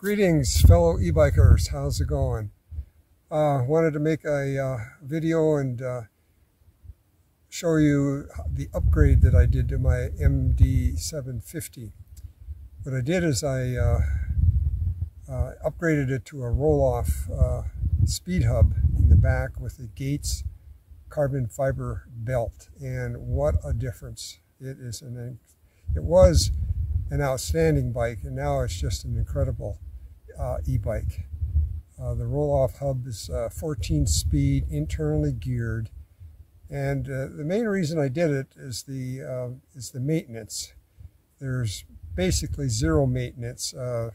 Greetings, fellow e-bikers. How's it going? Wanted to make a video and show you the upgrade that I did to my MD750. What I did is I upgraded it to a roll-off speed hub in the back with the Gates carbon fiber belt, and what a difference it is. It was an outstanding bike, and now it's just an incredible e-bike. The roll-off hub is 14 speed, internally geared, and the main reason I did it is the maintenance. There's basically zero maintenance. I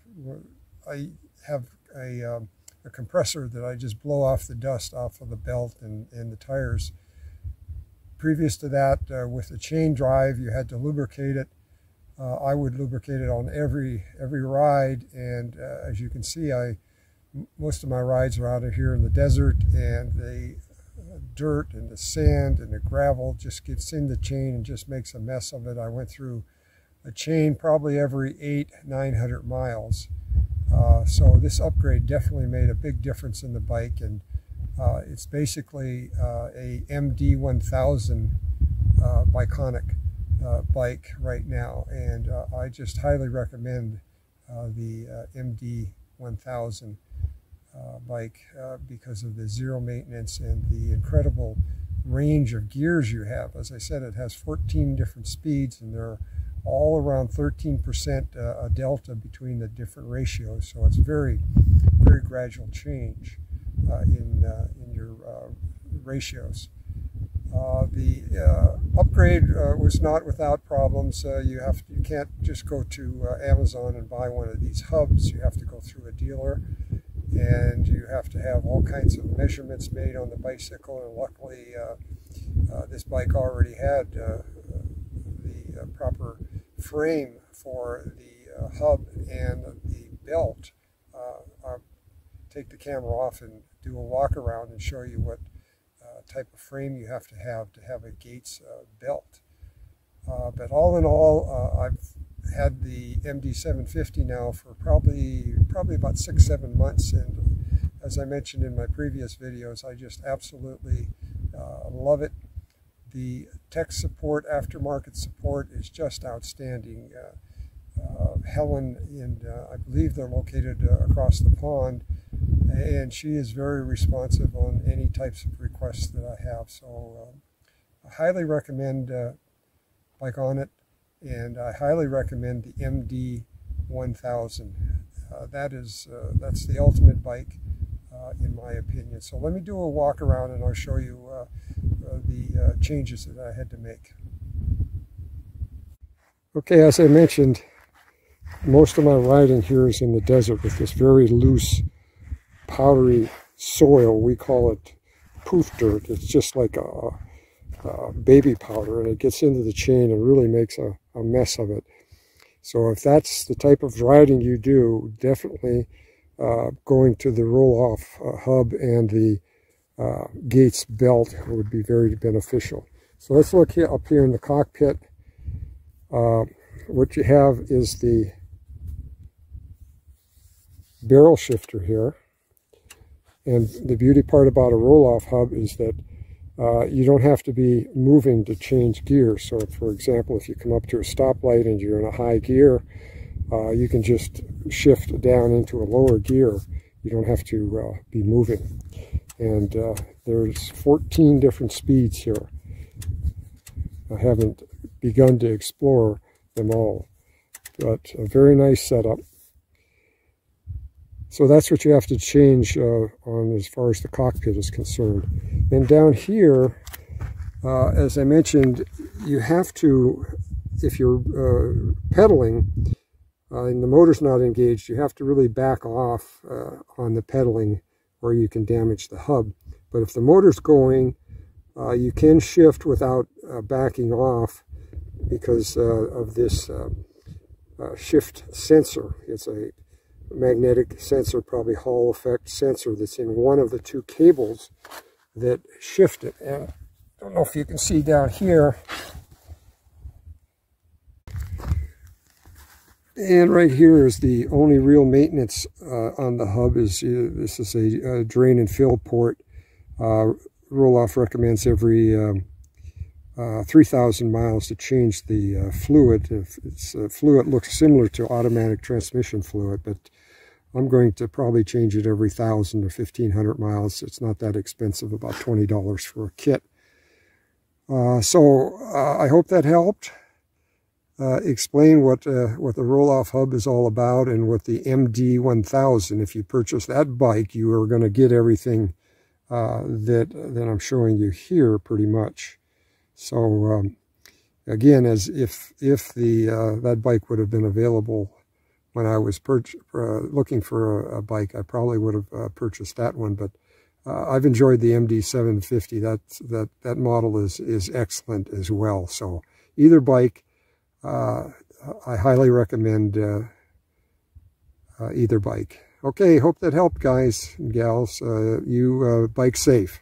have a compressor that I just blow off the dust off of the belt and the tires. Previous to that, with the chain drive, you had to lubricate it. I would lubricate it on every ride, and as you can see, most of my rides are out of here in the desert, and the dirt and the sand and the gravel just gets in the chain and just makes a mess of it. I went through a chain probably every 800-900 miles. So this upgrade definitely made a big difference in the bike, and it's basically a MD1000 Bikonic bike right now, and I just highly recommend the MD1000 bike because of the zero maintenance and the incredible range of gears you have. As I said, it has 14 different speeds, and they're all around 13% a delta between the different ratios, so it's very gradual change in your ratios. The upgrade was not without problems. You can't just go to Amazon and buy one of these hubs. You have to go through a dealer, and you have to have all kinds of measurements made on the bicycle, and luckily this bike already had the proper frame for the hub and the belt. I'll take the camera off and do a walk around and show you what type of frame you have to have a Gates belt. But all in all, I've had the MD750 now for probably about 6-7 months, and as I mentioned in my previous videos, I just absolutely love it. The tech support, aftermarket support is just outstanding. Helen, and I believe they're located across the pond, and she is very responsive on any types of requests that I have. So I highly recommend Bikonet, and I highly recommend the MD1000. That's the ultimate bike in my opinion. So let me do a walk around, and I'll show you the changes that I had to make. Okay, as I mentioned, most of my riding here is in the desert with this very loose, powdery soil. We call it poof dirt. It's just like a baby powder, and it gets into the chain and really makes a mess of it. So if that's the type of riding you do, definitely going to the roll-off hub and the Gates belt would be very beneficial. So let's look here, up here in the cockpit. What you have is the barrel shifter here, and the beauty part about a roll-off hub is that you don't have to be moving to change gears. So for example, if you come up to a stoplight and you're in a high gear, you can just shift down into a lower gear. You don't have to be moving. And there's 14 different speeds here. I haven't begun to explore them all, but a very nice setup. So that's what you have to change on as far as the cockpit is concerned. And down here, as I mentioned, you have to, if you're pedaling and the motor's not engaged, you have to really back off on the pedaling, or you can damage the hub. But if the motor's going, you can shift without backing off because of this shift sensor. It's a magnetic sensor, probably Hall effect sensor, that's in one of the two cables that shift it. And I don't know if you can see down here, And right here is the only real maintenance on the hub. This is a drain and fill port. Rohloff recommends every 3,000 miles to change the fluid. If it's fluid looks similar to automatic transmission fluid, but I'm going to probably change it every 1,000 or 1,500 miles. It's not that expensive, about $20 for a kit. So I hope that helped explain what the Rohloff hub is all about, and what the MD1000. If you purchase that bike, you are going to get everything that I'm showing you here, pretty much. So again, as if that bike would have been available when I was looking for a bike, I probably would have purchased that one. But I've enjoyed the MD750. That model is excellent as well. So either bike, I highly recommend either bike. Okay, hope that helped, guys and gals. You bike safe.